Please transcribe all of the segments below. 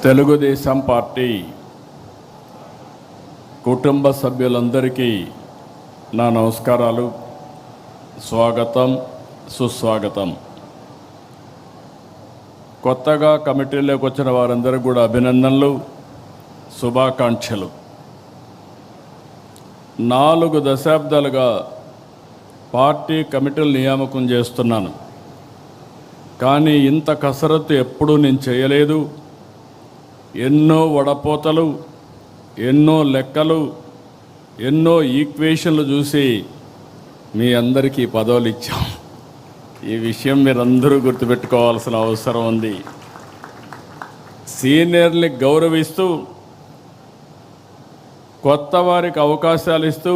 Telugu Desam party కుటుంబ సభ్యులందరికీ నా నమస్కారాలు, స్వాగతం, సుస్వాగతం. కొత్తగా కమిటీలోకి వచ్చిన వారందరికీ కూడా అభినందనలు, శుభాకాంక్షలు. 4 దశాబ్దాలుగా పార్టీ కమిటీలు నియామకం చేస్తున్నాను, కానీ ఇంత కసరత్తు ఎప్పుడూ నేను చేయలేదు. ఎన్నో వడపోతలు, ఎన్నో లెక్కలు, ఎన్నో ఈక్వేషన్లు చూసి మీ అందరికీ పదవులు ఇచ్చాం. ఈ విషయం మీరందరూ గుర్తుపెట్టుకోవాల్సిన అవసరం ఉంది. సీనియర్ని గౌరవిస్తూ, కొత్త వారికి అవకాశాలు ఇస్తూ,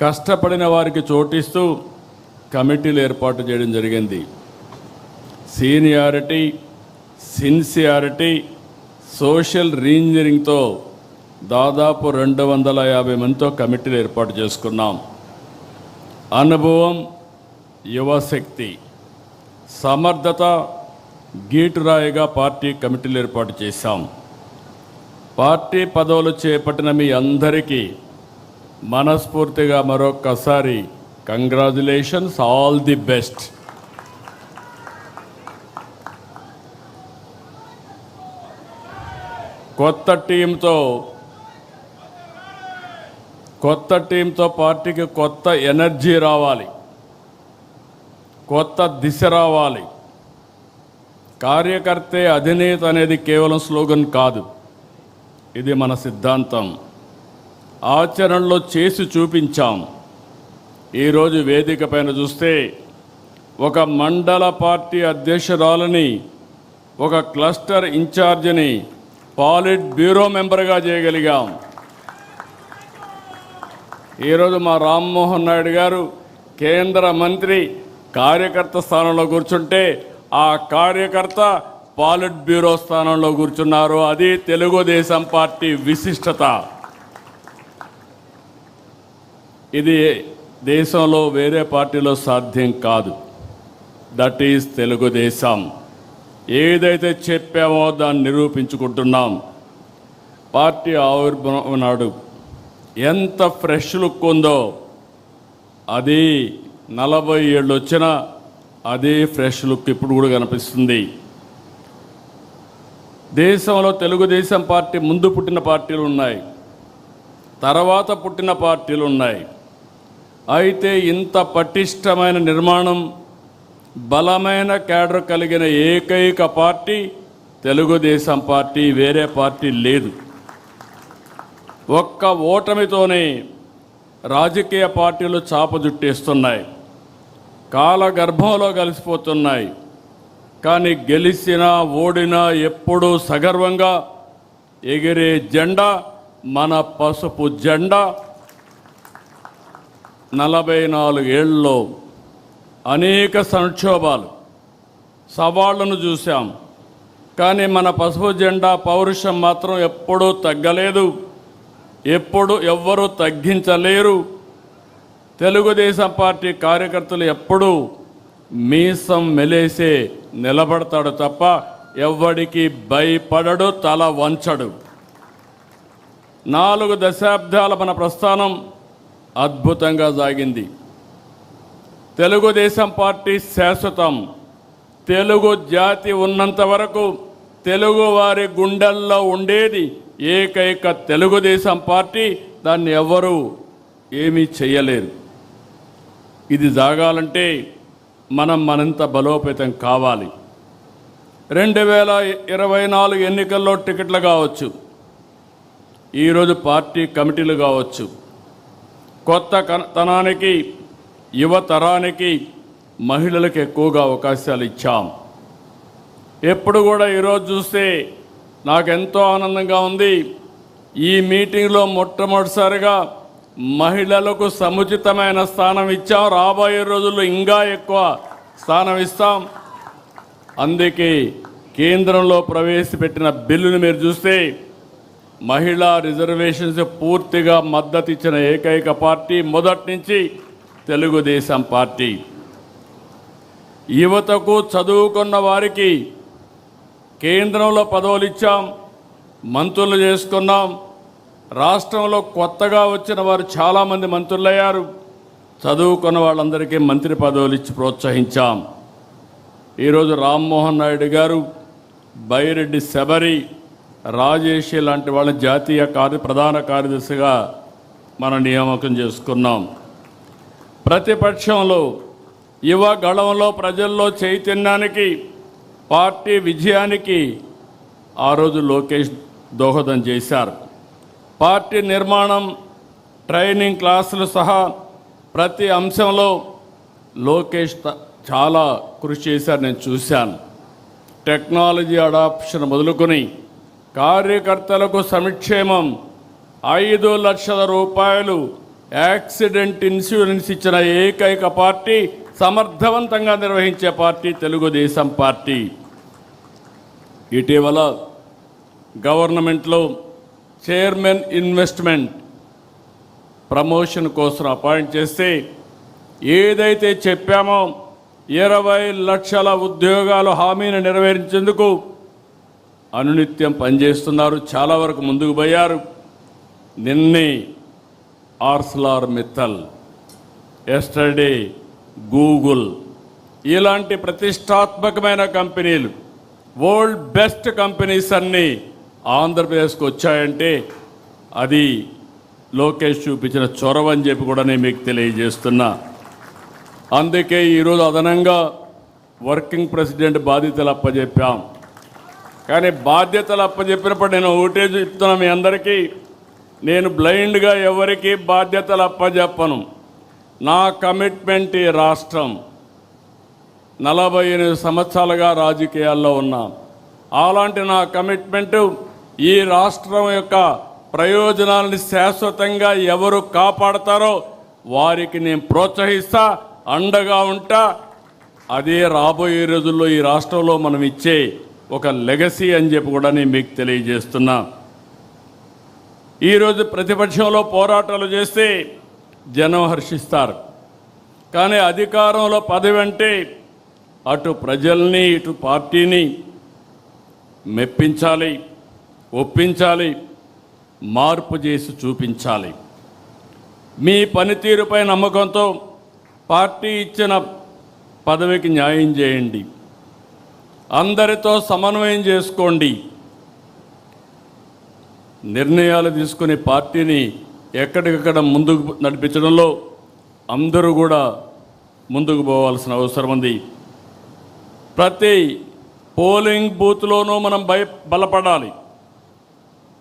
కష్టపడిన వారికి చోటిస్తూ కమిటీలు ఏర్పాటు చేయడం జరిగింది. సీనియారిటీ, సిన్సియారిటీ, సోషల్ రీఇంజనీరింగ్తో దాదాపు 250 మందితో కమిటీలు ఏర్పాటు చేసుకున్నాం. అనుభవం, యువశక్తి, సమర్థత గీటురాయిగా పార్టీ కమిటీలు ఏర్పాటు చేశాం. పార్టీ పదవులు చేపట్టిన మీ అందరికీ మనస్ఫూర్తిగా మరొక్కసారి కంగ్రాచ్యులేషన్స్, ఆల్ ది బెస్ట్. కొత్త టీంతో పార్టీకి కొత్త ఎనర్జీ రావాలి, కొత్త దిశ రావాలి. కార్యకర్తే అధినేత అనేది కేవలం స్లోగన్ కాదు, ఇది మన సిద్ధాంతం. ఆచరణలో చేసి చూపించాం. ఈరోజు వేదిక పైన చూస్తే ఒక మండల పార్టీ అధ్యక్షురాలని, ఒక క్లస్టర్ ఇన్ఛార్జిని పాలిట్ బ్యూరో మెంబర్గా చేయగలిగాం. ఈరోజు మా రామ్మోహన్ నాయుడు గారు కేంద్ర మంత్రి కార్యకర్త స్థానంలో కూర్చుంటే, ఆ కార్యకర్త పాలిట్ బ్యూరో స్థానంలో కూర్చున్నారు. అది తెలుగుదేశం పార్టీ విశిష్టత. ఇది దేశంలో వేరే పార్టీలో సాధ్యం కాదు. That is Telugu Desam. ఏదైతే చెప్పామో దాన్ని నిరూపించుకుంటున్నాం. పార్టీ ఆవిర్భావం నాడు ఎంత ఫ్రెష్ లుక్ ఉందో, అది 40 ఏళ్ళు వచ్చినా అదే ఫ్రెష్ లుక్ ఇప్పుడు కూడా కనిపిస్తుంది. దేశంలో తెలుగుదేశం పార్టీ ముందు పుట్టిన పార్టీలు ఉన్నాయి, తర్వాత పుట్టిన పార్టీలు ఉన్నాయి. అయితే ఇంత పటిష్టమైన నిర్మాణం, బలమైన క్యాడర్ కలిగిన ఏకైక పార్టీ తెలుగుదేశం పార్టీ, వేరే పార్టీ లేదు. ఒక్క ఓటమితోనే రాజకీయ పార్టీలు చాపజుట్టేస్తున్నాయి, కాలగర్భంలో కలిసిపోతున్నాయి. కానీ గెలిచినా ఓడినా ఎప్పుడూ సగర్వంగా ఎగిరే జెండా మన పసుపు జెండా. 44 ఏళ్ళలో అనేక సంక్షోభాలు, సవాళ్లను చూశాం. కానీ మన పసుపు జెండా పౌరుషం మాత్రం ఎప్పుడూ తగ్గలేదు, ఎప్పుడు ఎవ్వరూ తగ్గించలేరు. తెలుగుదేశం పార్టీ కార్యకర్తలు ఎప్పుడూ మీసం మెలేసే నిలబడతాడు తప్ప ఎవ్వడికి భయపడడు, తల వంచడు. 4 దశాబ్దాల మన ప్రస్థానం అద్భుతంగా సాగింది. తెలుగుదేశం పార్టీ శాశ్వతం. తెలుగు జాతి ఉన్నంత వరకు తెలుగు వారి గుండెల్లో ఉండేది ఏకైక తెలుగుదేశం పార్టీ. దాన్ని ఎవరు ఏమీ చేయలేరు. ఇది జాగాలంటే మనం మరింత బలోపేతం కావాలి. 2024 ఎన్నికల్లో టికెట్లు కావచ్చు, ఈరోజు పార్టీ కమిటీలు కావచ్చు. కొత్త తనానికి, యువతరానికి, మహిళలకు ఎక్కువగా అవకాశాలు ఇచ్చాం. ఎప్పుడు కూడా ఈరోజు చూస్తే నాకెంతో ఆనందంగా ఉంది. ఈ మీటింగ్లో మొట్టమొదటిసారిగా మహిళలకు సముచితమైన స్థానం ఇచ్చాం. రాబోయే రోజుల్లో ఇంకా ఎక్కువ స్థానం ఇస్తాం. అందుకే కేంద్రంలో ప్రవేశపెట్టిన బిల్లును మీరు చూస్తే మహిళా రిజర్వేషన్స్ పూర్తిగా మద్దతు ఇచ్చిన ఏకైక పార్టీ మొదటి నుంచి తెలుగుదేశం పార్టీ. యువతకు, చదువుకున్న వారికి కేంద్రంలో పదవులు ఇచ్చాం, మంత్రులు చేసుకున్నాం. రాష్ట్రంలో కొత్తగా వచ్చిన వారు చాలామంది మంత్రులయ్యారు. చదువుకున్న వాళ్ళందరికీ మంత్రి పదవులు ఇచ్చి ప్రోత్సహించాం. ఈరోజు రామ్మోహన్ నాయుడు గారు, బైరెడ్డి శబరి, రాజేష్ లాంటి వాళ్ళ జాతీయ ప్రధాన కార్యదర్శిగా మనం నియామకం చేసుకున్నాం. ప్రతిపక్షంలో యువగళంలో ప్రజల్లో చైతన్యానికి, పార్టీ విజయానికి ఆ రోజు లోకేష్ దోహదం చేశారు. పార్టీ నిర్మాణం, ట్రైనింగ్ క్లాసులు సహా ప్రతి అంశంలో లోకేష్ చాలా కృషి చేశారు, నేను చూశాను. టెక్నాలజీ అడాప్షన్ మొదలుకొని కార్యకర్తలకు సంక్షేమం, 5 లక్షల రూపాయలు యాక్సిడెంట్ ఇన్సూరెన్స్ ఇచ్చిన ఏకైక పార్టీ, సమర్థవంతంగా నిర్వహించే పార్టీ తెలుగుదేశం పార్టీ. ఇటీవల గవర్నమెంట్లో చైర్మన్ ఇన్వెస్ట్మెంట్ ప్రమోషన్ కోసం అపాయింట్ చేస్తే ఏదైతే చెప్పామో 20 లక్షల ఉద్యోగాలు హామీని నెరవేర్చేందుకు అనునిత్యం పనిచేస్తున్నారు. చాలా వరకు ముందుకు పోయారు. నిన్నే ఆర్సెలర్ మిత్తల్, ఎస్టర్డే గూగుల్, ఇలాంటి ప్రతిష్టాత్మకమైన కంపెనీలు, వరల్డ్ బెస్ట్ కంపెనీస్ అన్నీ ఆంధ్రప్రదేశ్కి వచ్చాయంటే అది లోకేష్ చూపించిన చొరవ అని చెప్పి కూడా నేను మీకు తెలియజేస్తున్నా. అందుకే ఈరోజు అదనంగా వర్కింగ్ ప్రెసిడెంట్ బాధ్యతలు అప్పచెప్పాం. కానీ బాధ్యతలు అప్పచెప్పినప్పుడు నేను ఒకటే చెప్తున్నా మీ అందరికీ, నేను బ్లైండ్గా ఎవరికి బాధ్యతలు అప్పచెప్పను. నా కమిట్మెంట్ ఈ రాష్ట్రం. 48 సంవత్సరాలుగా రాజకీయాల్లో ఉన్నా. అలాంటి నా కమిట్మెంట్ ఈ రాష్ట్రం యొక్క ప్రయోజనాలని శాశ్వతంగా ఎవరు కాపాడతారో వారికి నేను ప్రోత్సహిస్తా, అండగా ఉంటా. అదే రాబోయే రోజుల్లో ఈ రాష్ట్రంలో మనం ఇచ్చే ఒక లెగసీ అని చెప్పి కూడా నేను మీకు తెలియజేస్తున్నా. ఈరోజు ప్రతిపక్షంలో పోరాటాలు చేస్తే జనం హర్షిస్తారు. కానీ అధికారంలో పదవి అంటే అటు ప్రజల్ని ఇటు పార్టీని మెప్పించాలి, ఒప్పించాలి, మార్పు చేసి చూపించాలి. మీ పనితీరుపై నమ్మకంతో పార్టీ ఇచ్చిన పదవికి న్యాయం చేయండి. అందరితో సమన్వయం చేసుకోండి. నిర్ణయాలు తీసుకుని పార్టీని ఎక్కడికక్కడ ముందుకు నడిపించడంలో అందరూ కూడా ముందుకు పోవాల్సిన అవసరం ఉంది. ప్రతి పోలింగ్ బూత్లోనూ మనం బలపడాలి.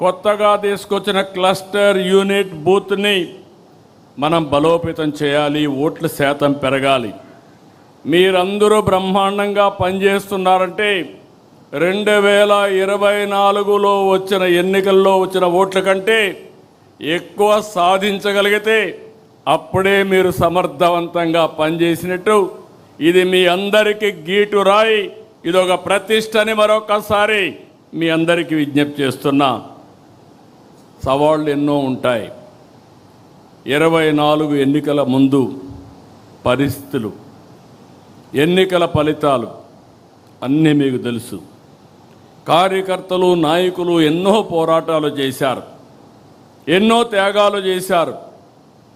కొత్తగా తీసుకొచ్చిన క్లస్టర్ యూనిట్ బూత్ని మనం బలోపేతం చేయాలి. ఓట్ల శాతం పెరగాలి. మీరందరూ బ్రహ్మాండంగా పనిచేస్తున్నారంటే 2024లో వచ్చిన ఎన్నికల్లో వచ్చిన ఓట్ల కంటే ఎక్కువ సాధించగలిగితే అప్పుడే మీరు సమర్థవంతంగా పనిచేసినట్టు. ఇది మీ అందరికీ గీటు రాయి, ఇదొక ప్రతిష్టని మరొకసారి మీ అందరికీ విజ్ఞప్తి చేస్తున్నా. సవాళ్ళు ఎన్నో ఉంటాయి. 24 ఎన్నికల ముందు పరిస్థితులు, ఎన్నికల ఫలితాలు అన్నీ మీకు తెలుసు. కార్యకర్తలు, నాయకులు ఎన్నో పోరాటాలు చేశారు, ఎన్నో త్యాగాలు చేశారు,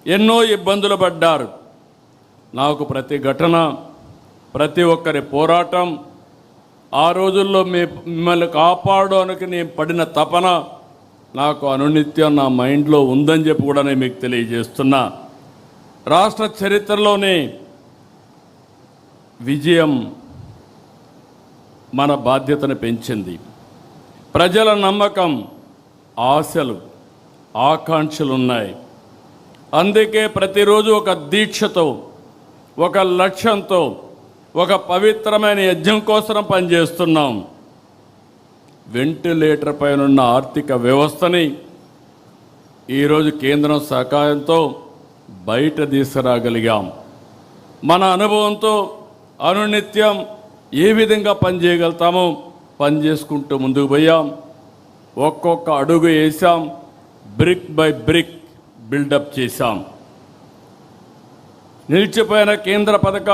ఎన్నో ఇబ్బందులు పడ్డారు. నాకు ప్రతి ఘటన, ప్రతి ఒక్కరి పోరాటం, ఆ రోజుల్లో మిమ్మల్ని కాపాడడానికి నేను పడిన తపన నాకు అనునిత్యం నా మైండ్లో ఉందని చెప్పి కూడా నేను మీకు తెలియజేస్తున్నా. రాష్ట్ర చరిత్రలోనే విజయం మన బాధ్యతను పెంచింది. ప్రజల నమ్మకం, ఆశలు, ఆకాంక్షలు ఉన్నాయి. అందుకే ప్రతిరోజు ఒక దీక్షతో, ఒక లక్ష్యంతో, ఒక పవిత్రమైన యజ్ఞం కోసం పనిచేస్తున్నాం. వెంటిలేటర్ పైనున్న ఆర్థిక వ్యవస్థని ఈరోజు కేంద్రం సహకారంతో బయట తీసుకురాగలిగాం. మన అనుభవంతో అనునిత్యం ఏ విధంగా పనిచేయగలుగుతామో పనిచేసుకుంటూ ముందుకు పోయాం. ఒక్కొక్క అడుగు వేసాం, బ్రిక్ బై బ్రిక్ బిల్డప్ చేశాం. నిలిచిపోయిన కేంద్ర పథకాలు